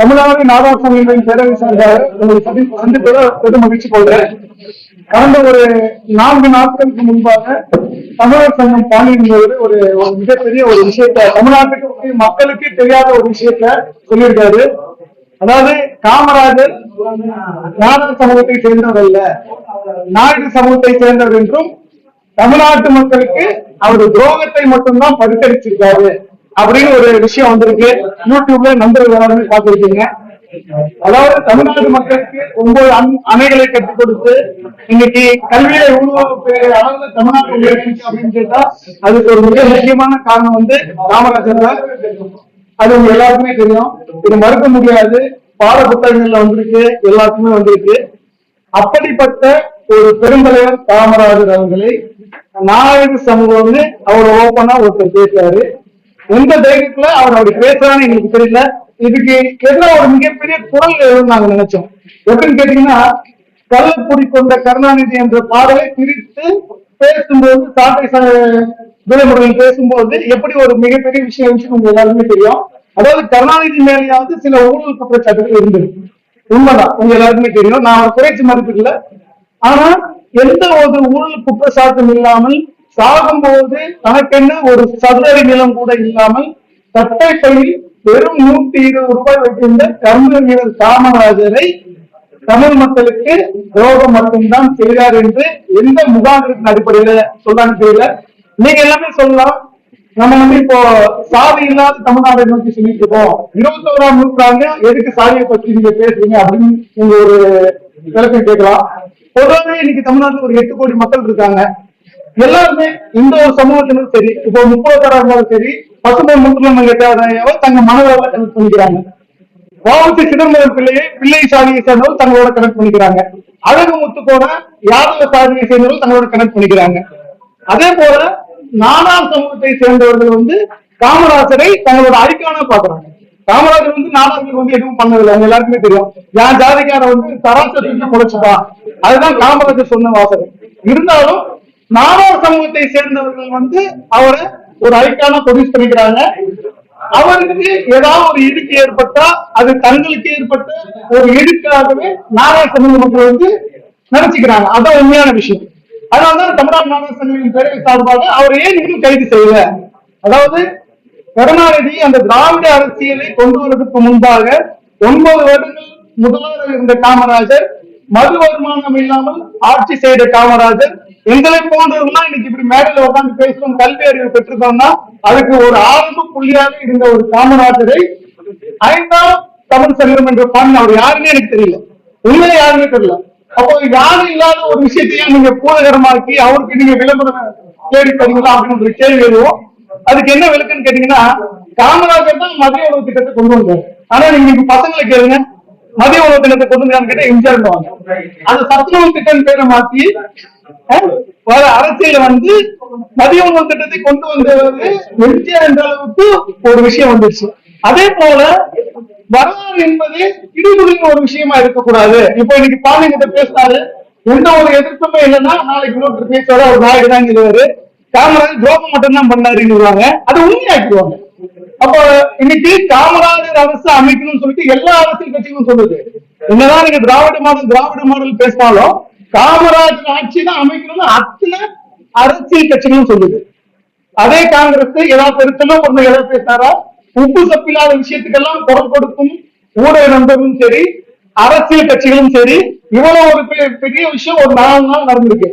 தமிழ்நாடு நாடார் சங்கங்களின் பேரவை சார்பாக உங்களை சந்திப்பதை பெரும் மகிழ்ச்சி கொள்கிறேன். கடந்த ஒரு 4 நாட்களுக்கு முன்பாக தமிழர் சங்கம் பாண்டியன் ஒரு மிகப்பெரிய ஒரு விஷயத்த தமிழ்நாட்டுக்கு மக்களுக்கு தெரியாத ஒரு விஷயத்த சொல்லியிருக்காரு. அதாவது காமராஜர் நாடார் சமூகத்தை சேர்ந்தவர் அல்ல, நாயுடு சமூகத்தை சேர்ந்தவர் என்றும் தமிழ்நாட்டு மக்களுக்கு அவர் துரோகத்தை மட்டும்தான் பரிசளிச்சிருக்காரு அப்படின்னு ஒரு விஷயம் வந்திருக்கு. யூடியூப்ல நண்பர்கள் எல்லாருமே பார்த்திருக்கீங்க. அதாவது தமிழ்நாடு மக்களுக்கு 9 அணைகளை கட்டிக் கொடுத்து இன்னைக்கு கல்வியில இவ்வளவு அளவுல தமிழ்நாடு அப்படின்னு கேட்டா அதுக்கு ஒரு மிக முக்கியமான காரணம் வந்து காமராஜர் தான். அது உங்க எல்லாருக்குமே தெரியும், இது மறுக்க முடியாது. பாட புத்தகங்கள்ல வந்திருக்கு, எல்லாருக்குமே வந்திருக்கு. அப்படிப்பட்ட ஒரு பெருந்தலைவர் காமராஜர் அவர்களை நாயுடு சமூகம்னு அவர் ஓப்பனா ஒருத்தர் பேசுறாரு. எந்த தைரியத்துல அவர் அப்படி பேசுறான்னு எங்களுக்கு தெரியல. இதுக்கு எதிராக ஒரு மிகப்பெரிய குரல் நாங்க நினைச்சோம். எப்படின்னு கேட்டீங்கன்னா, கள்ளக்குடி கொண்ட கருணாநிதி என்ற பாடலை பிரித்து பேசும்போது சாட்டை துரைமுருகன் பேசும்போது எப்படி ஒரு மிகப்பெரிய விஷயம் உங்க எல்லாருமே தெரியும். அதாவது கருணாநிதி மேலேயாவது சில ஊழல் குற்றச்சாட்டுகள் இருந்தது, உண்மைதான், உங்க எல்லாருக்குமே தெரியும். நான் குறைச்சி மதிப்பில்லை. ஆனா எந்த ஒரு ஊழல் குற்றச்சாட்டும் இல்லாமல் சாகும்போது தனக்கென்ன ஒரு சதுரடி நிலம் கூட இல்லாமல் சட்டை பையில் வெறும் 120 ரூபாய் வைத்திருந்த கர்ம வீரர் காமராஜரை தமிழ் மக்களுக்கு துரோகம் மட்டும்தான் செய்தார் என்று எந்த முகாந்திரத்தின் அடிப்படையில சொல்லான்னு தெரியல. நீங்க எல்லாமே சொல்லலாம், நம்ம வந்து இப்போ சாதி இல்லாத தமிழ்நாட்டை நோக்கி சொல்லிட்டு இருக்கோம், 21ஆம் நூற்றாண்டு எதுக்கு சாதியை பற்றி நீங்க பேசுறீங்க அப்படின்னு நீங்க ஒரு விளக்கம் கேட்கலாம். பொதுவாகவே இன்னைக்கு தமிழ்நாட்டுல ஒரு 8 கோடி மக்கள் இருக்காங்க. எல்லாருமே இந்த ஒரு சமூகத்திலும் சரி, இப்போ 30 இருந்தாலும் சரி, பசுமை முத்துலமையாவை தங்க மனதோட கனெக்ட் பண்ணிக்கிறாங்க. வாவுசி சிதம்பரம் பிள்ளை சாதியை சேர்ந்தவர்கள் தங்களோட கனெக்ட் பண்ணிக்கிறாங்க. அழகு முத்துக்கோட யாதவ சாதியை சேர்ந்தவர்கள் தங்களோட கனெக்ட் பண்ணிக்கிறாங்க. அதே போல நாடார் சமூகத்தை சேர்ந்தவர்கள் வந்து காமராஜரை தங்களோட ஐக்கானா பாக்குறாங்க. காமராஜர் வந்து நாடார்களுக்கு வந்து எதுவும் பண்ணதில்லை, அவங்க எல்லாருக்குமே தெரியும். என் ஜாதிக்கார வந்து சராசரி முளைச்சுதான், அதுதான் காமராஜர் சொன்ன வாசகம். இருந்தாலும் நாடார் சமூகத்தை சேர்ந்தவர்கள் வந்து அவரை ஒரு ஐக்கானா ப்ரொடியூஸ் பண்ணிக்கிறாங்க. அவருக்கு ஏதாவது ஒரு இடுக்கு ஏற்பட்டா அது தங்களுக்கு ஏற்பட்ட ஒரு இடுக்காகவே நாடார் சமூக மக்கள் வந்து நினைச்சுக்கிறாங்க. அதான் உண்மையான விஷயம். அதனாலதான் தமிழ்நாடு நாடார் சங்கங்களின் பேரவை சார்பாக அவர் ஏன் இன்னும் கைது செய்யல. அதாவது கருணாநிதி அந்த திராவிட அரசியலை கொண்டு வருவதற்கு முன்பாக 9 வருடங்கள் முதல்வர் இருந்த காமராஜர், மது வருமானம் இல்லாமல் ஆட்சி செய்த காமராஜர், எங்களை போன்றவர்கள்லாம் இன்னைக்கு இப்படி மேடையில உட்காந்து பேசுறோம், கல்வி அறிவு பெற்றிருக்கோம்னா அதுக்கு ஒரு ஆரம்ப புள்ளியாக இருந்த ஒரு காமராஜரை 5ஆம் தமிழ் சங்கம் என்ற பாடல் அவர் யாருன்னே எனக்கு தெரியல, உண்மையில யாருமே தெரியல. அப்போ யாரும் இல்லாத ஒரு விஷயத்தையும் நீங்க பூதகரமாக்கி அவருக்கு நீங்க விளம்பரம் தேடி தரீங்களா அப்படின்னு ஒரு கேள்வி எழுதுவோம். அதுக்கு என்ன விளக்குன்னு கேட்டீங்கன்னா, காமராஜர் தான் மதிய உணவு திட்டத்தை கொண்டு வந்தார். ஆனா நீங்க பசங்களை கேளுங்க, மதிய உணவு திட்டத்தை கொண்டு வந்தான்னு கேட்டா எம்ஜிஆர் வாங்க. அந்த சத்துணவு திட்டம் பேரை மாத்தி அரசியல வந்து மதிய உணவு திட்டத்தை கொண்டு வந்தது எம்ஜிஆர் என்ற அளவுக்கு ஒரு விஷயம் வந்துருச்சு. அதே போல வரலாறு என்பது இடுபுடின்னு ஒரு விஷயமா இருக்கக்கூடாது. இப்போ இன்னைக்கு பாண்டியன் பேசினாரு, எந்த ஒரு எதிர்ப்புமே இல்லைன்னா நாளைக்கு இன்னொருத்தர் பேசுவாரு, அவர் நாயுடு தான் சொல்லுவாரு, காமராஜர் துரோகம் மட்டும்தான் பண்ணாருன்னு அது உண்மையாக்கிடுவாங்க. அப்போ இன்னைக்கு காமராஜர் அரசு அமைக்கணும்னு சொல்லிட்டு எல்லா அரசியல் கட்சிகளும் சொல்லுது. என்னதான் நீங்க திராவிட மாடல் பேசினாலும் காமராஜர் ஆட்சி தான் அமைக்கணும்னு அத்தனை அரசியல் கட்சிகளும் சொல்லுது. அதே காங்கிரஸ் ஏதாவது பெருத்தலும் ஒண்ணு எதாவது பேசினாரா, உப்பு சப்பில்லாத விஷயத்துக்கெல்லாம் குரல் கொடுக்கும் ஊடக நண்பர்களும் சரி, அரசியல் கட்சிகளும் சரி, இவ்வளவு ஒரு பெரிய விஷயம் ஒரு 4 நாள் நடந்திருக்கு,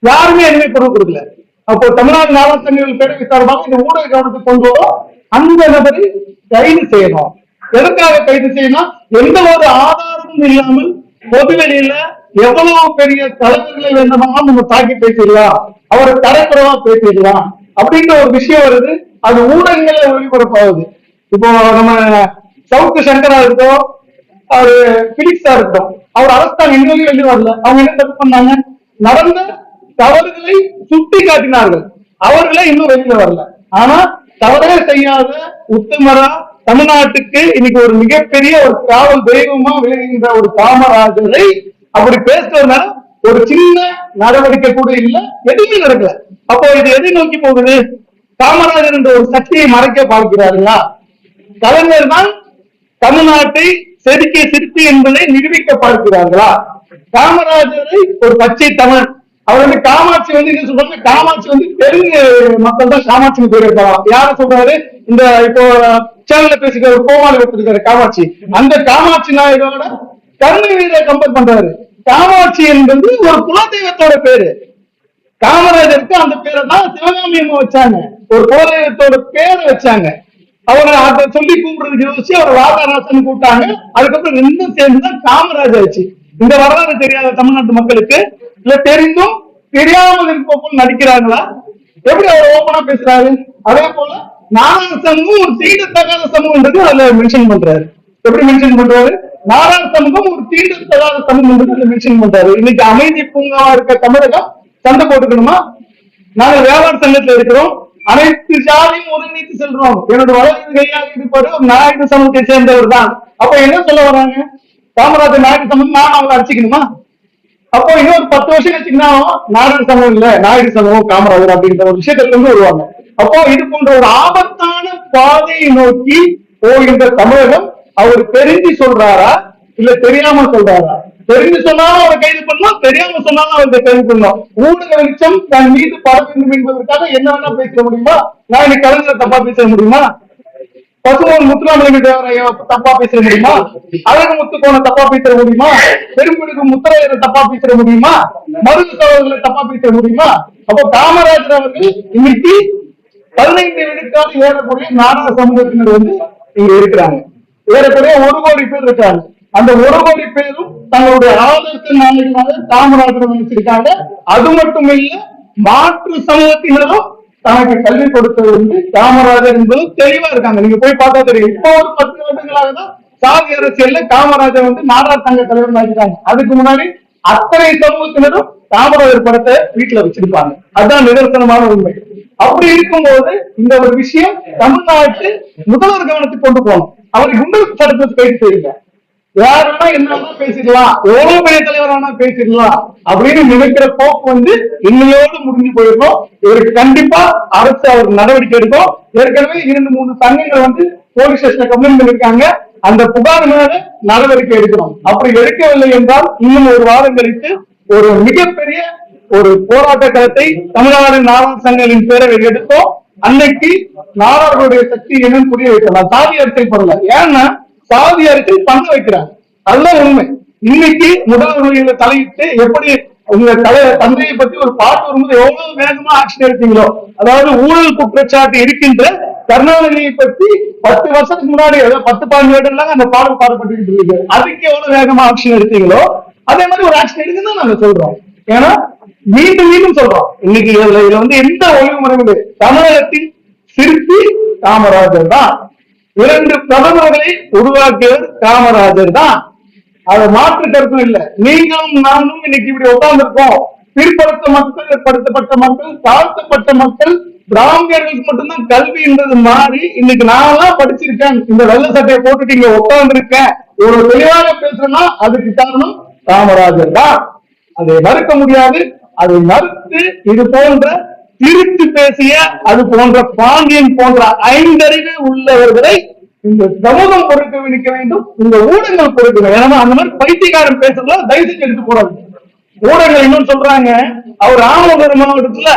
யாருமே எதுவுமே குரல் கொடுக்கல. அப்போ தமிழ்நாடு நாடார் சங்கங்கள் பேரவை சார்பாக இந்த ஊடக கவனத்துக்கு கொண்டு வரும், அந்த நபரை கைது செய்யணும். எதற்காக கைது செய்யணும்? எந்த ஒரு ஆதாரமும் இல்லாமல் பொதுவெளியில எவ்வளவு பெரிய தலைவர்களை வேண்டுமானாலும் நம்ம தாக்கி பேசிடலாம், அவரை தரக்குறவா பேசிடலாம் அப்படின்ற ஒரு விஷயம் வருது. அது ஊடகங்கள ஒளிபரப்பாகுது. இப்போ நம்ம சவுக்கு சங்கரா இருக்கட்டும், அவரு பிலிக்ஸா இருக்கட்டும், அவர் அரசாங்கம் எங்கேயும் வெளியே வரல. அவங்க என்ன தப்பு பண்ணாங்க? நடந்த தவறுகளை சுட்டி காட்டினார்கள், அவர்களே இன்னும் வெளியில வரல. ஆனா தவறே செய்யாத உத்தமரா தமிழ்நாட்டுக்கு இன்னைக்கு ஒரு மிகப்பெரிய ஒரு காவல் தெய்வமா விளங்குகின்ற ஒரு காமராஜரை அப்படி பேசுறதுனால ஒரு சின்ன நடவடிக்கை கூட இல்ல, எதுவுமே நடக்கல. அப்போ இது எதை நோக்கி போகுது? காமராஜர் என்ற ஒரு சக்தியை மறைக்க பார்க்கிறார்களா? கலைஞர் தான் தமிழ்நாட்டை செதுக்கிய சிற்பி என்பதை நிரூபிக்க பார்க்கிறார்களா? காமராஜரை ஒரு பச்சை தமிழ், அவர் வந்து காமாட்சி வந்து என்ன சொல்றாங்க, காமாட்சி வந்து தெலுங்கு மக்கள் தான் காமாட்சி பேர் இருக்கலாம். யார சொல்றாரு? இந்த இப்போ சேனல்ல பேசுகிற ஒரு கோமாளி இருக்காரு காமாட்சி, அந்த காமாட்சி நாயகோட கர்ண வீர கம்பேர் பண்றாரு. காமாட்சி என்பது ஒரு குலதெய்வத்தோட பேரு. காமராஜருக்கு அந்த பேரை தான் சிவகாமி அம்மா வச்சாங்க, ஒரு குலதெய்வத்தோட பேரை வச்சாங்க. அவரை அதை சொல்லி கூப்பிடுறதுக்கு யோசிச்சு அவர் ராதாராசன் கூப்பிட்டாங்க. அதுக்கப்புறம் ரெண்டும் சேர்ந்துதான் காமராஜ் ஆச்சு. இந்த வரலாறு தெரியாத தமிழ்நாட்டு மக்களுக்கு இல்ல தெரிந்தும் தெரியாமல் இருப்போம் நடிக்கிறாங்களா? எப்படி அவர் ஓப்பனா பேசுறாரு? அதே போல நாராயண சமூகம் ஒரு தீண்டத்தகாத சமூகம்ன்றது அதுல மென்ஷன் பண்றாரு. எப்படி மென்ஷன் பண்றாரு? நாராயண சமூகம் ஒரு தீண்டத்தகாத சமூகம்ன்றது அதுல மென்ஷன் பண்றாரு. இன்னைக்கு அமைதி பூங்காவா இருக்க தமிழகம் சண்டை போட்டுக்கணுமா? நாங்க வியாபார சங்கத்துல இருக்கிறோம், அனைத்து ஜாதியும் ஒருங்கிணைத்து செல்றோம். என்னோட வழக்கு கையாக இருப்பாரு ஒரு நாயுடு சமூகத்தை சேர்ந்தவர் தான். அப்ப என்ன சொல்ல வர்றாங்க? காமராஜர் நாயுடு சமூகம், நான் அவங்களை அடிச்சுக்கணுமா? அப்போ இன்னொரு 10 வருஷம் வச்சுக்கினா நாயுடு சமூகம் இல்ல, நாயுடு சமூகம் காமராஜர் அப்படின்ற ஒரு விஷயத்துல இருந்து வருவாங்க. அப்போ இது போன்ற ஒரு ஆபத்தான பாதையை நோக்கி போகின்ற தமிழகம் அவர் தெரிஞ்சு சொல்றாரா இல்ல தெரியாம சொல்றாரா? தெரிஞ்சு சொன்னாலும் அவரை கைது பண்ணலாம், தெரியாம சொன்னாலும் அவரை கைது பண்ணலாம். ஊடக வெளிச்சம் தன் மீது பட வேண்டும் என்பதற்காக என்ன வேணா பேச முடியுமா? நான் இன்னைக்கு கலைஞரை தப்பா பேச முடியுமா? பசுமோன் முத்துராமலிங்க தேவரைய தப்பா பேச முடியுமா? அழகு முத்துக்கோனை தப்பா பேச முடியுமா? பெரும்பிடுக்கு முத்தரையரை தப்பா பேச முடியுமா? மருது சோழர்களை தப்பா பேச முடியுமா? அப்போ காமராஜர் அவர்கள் இன்னைக்கு 15 விழுக்காடு ஏறக்கூடிய நாடக சமூகத்தினர் வந்து இங்க இருக்கிறாங்க. ஏறக்கூடிய 1 கோடி பேர் இருக்காங்க. அந்த 1 கோடி பேரும் தங்களுடைய ஆதர்ச நாயகனாக காமராஜரை நினைச்சிருக்காங்க. அது மட்டும் இல்ல, மாற்று சமூகத்தினரும் தனக்கு கல்வி கொடுத்தது வந்து காமராஜர் என்பது தெளிவா இருக்காங்க. நீங்க போய் பார்த்தா தெரியும். இப்போ ஒரு 10 வருடங்களாக தான் சாதி அரசியல்ல காமராஜர் வந்து நாடார் சங்க தலைவர் ஆகிட்டாங்க. அதுக்கு முன்னாடி அத்தனை சமூகத்தினரும் காமராஜர் படத்தை வீட்டுல வச்சிருப்பாங்க. அதுதான் நிதர்சனமான உண்மை. அப்படி இருக்கும்போது இந்த ஒரு விஷயம் தமிழ்நாட்டு முதல்வர் கவனத்துக்கு கொண்டு போகணும். அவரை குண்டர் சட்டத்தை கைது செய்யுங்க. யாருன்னா என்ன பேசிடலாம், எவ்வளவு பெரிய தலைவரானா பேசிடலாம் அப்படின்னு நினைக்கிற போக்கு வந்து இன்னையோடு முடிஞ்சு போயிருக்கோம். இவருக்கு கண்டிப்பா அரசு அவர் நடவடிக்கை எடுக்கும். ஏற்கனவே 2-3 சங்கங்கள் வந்து போலீஸ் ஸ்டேஷன்ல கம்ப்ளைண்ட் பண்ணிருக்காங்க. அந்த புகார் மேல நடவடிக்கை எடுக்கணும். அப்படி எடுக்கவில்லை என்றால் இன்னும் 1 வாரம் கழித்து ஒரு மிகப்பெரிய ஒரு போராட்ட களத்தை தமிழ்நாடு நாடார் சங்கங்களின் பேரவை எடுத்தோம். அன்னைக்கு நாடார்களுடைய சக்தி என்னன்னு புரிய வைக்கலாம். சாதி அரசியல் பண்ணல, ஏன்னா சாதி அரசியல் பண்ண வைக்கிறாங்க. அதுதான் உண்மை. இன்னைக்கு முதல்வர்களை தலையிட்டு எப்படி உங்க தந்தையை பத்தி ஒரு பாட்டு வரும்போது எவ்வளவு வேகமா ஆக்ஷன் எடுத்தீங்களோ, அதாவது ஊழல் குற்றச்சாட்டு இருக்கின்ற கருணாநிதியை பத்தி 10 வருஷத்துக்கு முன்னாடி 10-15 வருடங்களாக அந்த பாடல் பாடப்பட்டு இருக்கு. அதுக்கு எவ்வளவு வேகமா ஆக்ஷன் எடுத்தீங்களோ அதே மாதிரி ஒரு ஆக்ஷன் எடுக்குன்னு நாங்க சொல்றோம். ஏன்னா மீண்டும் மீண்டும் சொல்றோம், இன்னைக்கு இதுல வந்து எந்த ஒழுங்குமுறை தமிழகத்தின் சிற்பி காமராஜர் தான். 2 பிரதமர்களை உருவாக்கியவர் காமராஜர் தான். அதை மாற்று கருத்தும் இல்லை. நீங்களும் நானும் இன்னைக்கு இப்படி உட்கார்ந்து இருக்கோம். பிற்படுத்தப்பட்ட மக்கள், தாழ்த்தப்பட்ட மக்கள், பிராமணர்களுக்கு மட்டும்தான் கல்வின்றது மாறி இன்னைக்கு நான்லாம் படிச்சிருக்கேன், இந்த வெள்ள சட்டையை போட்டுட்டு இங்க உட்கார்ந்து இருக்கேன், இவ்வளவு தெளிவாக பேசுறேன்னா அதுக்கு காரணம் காமராஜர் தான். அதை மறுக்க முடியாது. அதை மறுத்து இது போன்ற திருத்து பேசிய அது போன்ற பாண்டியன் போன்ற 5 அறிவு உள்ளவர்களை இந்த சமூகம் பொறுக்க விதிக்க வேண்டும், இந்த ஊடகங்கள் பொறுக்க வேண்டும். ஏன்னா அந்த மாதிரி பைத்தியக்காரன் பேசுறதுல தயவு செஞ்சு எடுத்து போறாங்க ஊடகங்கள். இன்னும் சொல்றாங்க, அவர் ராமநாதபுரம் மாவட்டத்துல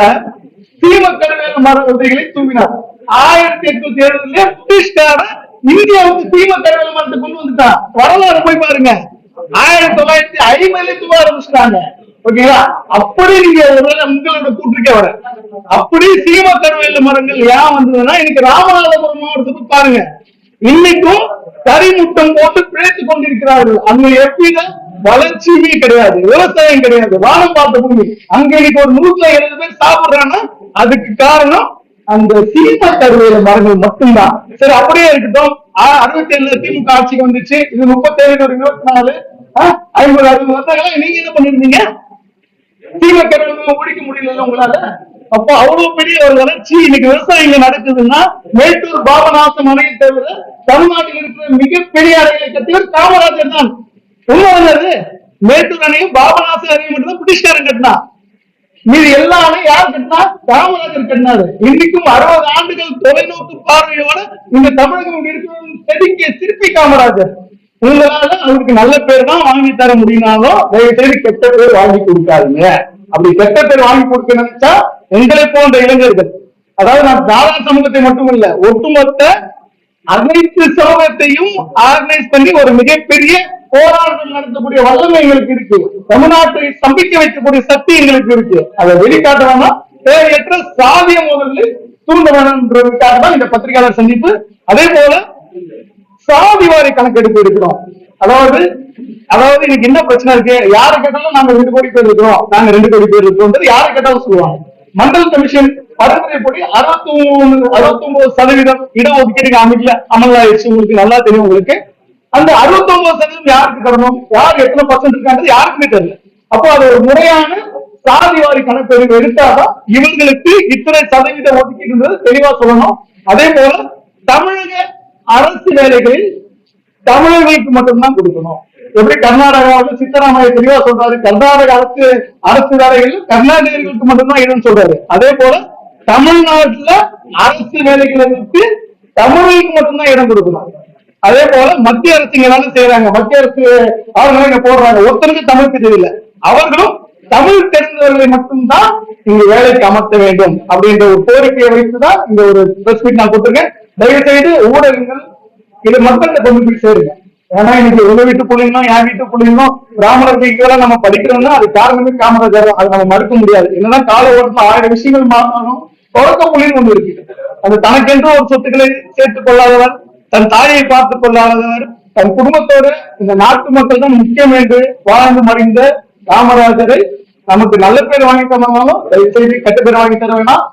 சீமக்கருவேல மர விதைகளை தூவினார். 1870 பிரிட்டிஷ்கார இந்தியாவுக்கு சீமக்கருவேல மரத்தை கொண்டு வந்துட்டான். வரலாறு போய் பாருங்க. 1950 தூவ ஆரம்பிச்சிட்டாங்க. ஓகேங்களா? அப்படி நீங்க உங்களோட கூற்றுக்கே வர அப்படி சீமக்கருவேல மரங்கள் ஏன் வந்ததுன்னா, இன்னைக்கு ராமநாதபுரம் மாவட்டத்துக்கு பாருங்க, இன்னைக்கும் கரிமுட்டம் போட்டு பிழைத்து கொண்டிருக்கிறார்கள். அங்க எவ்வித வளர்ச்சியுமே கிடையாது, விவசாயம் கிடையாது, வானம் பார்த்த பூமி. அங்க இன்னைக்கு ஒரு 170 பேர் சாப்பிடுறாங்கன்னா அதுக்கு காரணம் அந்த சீமக்கருவேல மரங்கள் மட்டும்தான். சரி, அப்படியே இருக்கட்டும். 67 திமுக ஆட்சிக்கு வந்துச்சு. இது 37 ஒரு 24 50 60 வருஷங்களா நீங்க என்ன பண்ணிருந்தீங்க? சீமக்கருவேல ஒழிக்க முடியல உங்களால. அப்போ அவ்வளவு பெரிய ஒரு வளர்ச்சி இன்னைக்கு விவசாயம் நடக்குதுன்னா மேட்டூர் பாபநாசம் அணையை தவிர தமிழ்நாட்டில் இருக்கிற மிகப்பெரிய அணைகளை கட்டியவர் காமராஜர் தான். உண்மை, மேட்டூர் அணையும் பாபநாசம் அணையும் மட்டும்தான் பிரிட்டிஷ்காரன் கட்டினா. மீது எல்லா அணையும் யார் கட்டினா? காமராஜர் கட்டினாரு. இன்னைக்கும் 60 ஆண்டுகள் தொலைநோக்கு பார்வையோட இந்த தமிழகம் இருக்கிறது செதுக்கிய சிற்பி காமராஜர். உங்களால அவருக்கு நல்ல பேர் தான் வாங்கி தர முடியினாலும் தயவு செய்து கெட்ட பேர் வாங்கி கொடுக்காதுங்க. அப்படி கெட்ட பேர் வாங்கி கொடுக்க நினைச்சா எங்களை போன்ற இளைஞர்கள், அதாவது நான் தாரா சமூகத்தை மட்டும் இல்ல, ஒட்டுமொத்த அனைத்து சமூகத்தையும் ஆர்கனைஸ் பண்ணி ஒரு மிகப்பெரிய போராட்டம் நடத்தக்கூடிய வல்லமை எங்களுக்கு இருக்கு. தமிழ்நாட்டை ஸ்தம்பிக்க வைக்கக்கூடிய சக்தி எங்களுக்கு இருக்கு. அதை வெளிக்காட்ட வேணாம், தேவையற்ற சாதிய முதலில் தூண்ட வேணும்ன்றதுக்காக தான் இந்த பத்திரிகையாளர் சந்திப்பு. அதே போல சாதிவாரி கணக்கெடுப்பு எடுக்கிறோம். அதாவது இன்னைக்கு என்ன பிரச்சனை இருக்கு, யாரு கேட்டாலும் நாங்க 2 கோடி பேர் இருக்கிறோம், நாங்க 2 கோடி பேர் இருக்கிறோம் யாரு கேட்டாலும் சொல்லுவாங்க. மண்டல் கமிஷன் பரிந்துரைப்படி 69% இடஒதுக்கீடு அமைக்கல அமலாயிடுச்சு. உங்களுக்கு நல்லா தெரியும். உங்களுக்கு அந்த 69% யாருக்கு தரணும், யார் எத்தனை % இருக்காங்க யாருக்குமே தெரியல. அப்போ அது ஒரு முறையான சாதிவாரி கணக்கெடுப்பு எடுத்தாதான் இவங்களுக்கு இத்தனை சதவீத ஒதுக்கீடு தெளிவா சொல்லணும். அதே போல தமிழக அரசு வேலைகளில் தமிழர்களுக்கு மட்டும்தான் கொடுக்கணும். எப்படி கர்நாடகாவில் சித்தராமையா தெளிவா சொல்றாரு, கர்நாடக அரசு வேலைகள் கர்நாடகர்களுக்கு மட்டும்தான் இடம்னு சொல்றாரு. அதே போல தமிழ்நாட்டுல அரசு வேலைகளுக்கு தமிழுக்கு மட்டும்தான் இடம் கொடுக்கணும். அதே போல மத்திய அரசு இங்க வேலை செய்யறாங்க, மத்திய அரசு அவங்க போடுறாங்க, ஒருத்தருக்கு தமிழுக்கு தெரியல, அவர்களும் தமிழ் தெரிந்தவர்களை மட்டும்தான் இங்க வேலைக்கு அமர்த்த வேண்டும் அப்படின்ற ஒரு கோரிக்கையை வைத்துதான் இந்த ஒரு பிரஸ் மீட் நான் கொடுத்திருக்கேன். தயவு செய்து ஊடகங்கள் இது மக்கள்கிட்ட கொண்டு போய் சேருங்க. ஏன்னா இன்னைக்கு உங்க வீட்டு பிள்ளைங்களும் என் வீட்டு பிள்ளைங்களும் பிராமணர்களுக்கு நம்ம படிக்கிறோம்னா அது காரணமே காமராஜர், அதை நம்ம மறுக்க முடியாது. என்னதான் கால ஓட்டத்துல 1000 விஷயங்கள் மாறினாலும் தொடக்க புள்ளின்னு ஒண்ணு இருக்கு. அது தனக்கென்று ஒரு சொத்துக்களை சேர்த்துக் கொள்ளாதவர், தன் தாயை பார்த்துக் கொள்ளாதவர், தன் குடும்பத்தோடு இந்த நாட்டு மக்கள் தான் முக்கியம் என்று வாழ்ந்து மறைந்த காமராஜரை நமக்கு நல்ல பேர் வாங்கி தந்தாலும் தயவு செய்து கெட்ட பேர் வாங்கி தர வேணாம்.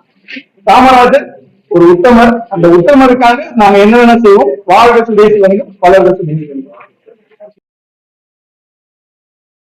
காமராஜர் ஒரு உத்தமர். அந்த உத்தமருக்காக நாங்க என்ன செய்வோம், வாழ்க சுதேசி வணிகம், வளர்க சுதேசி வணிகம்.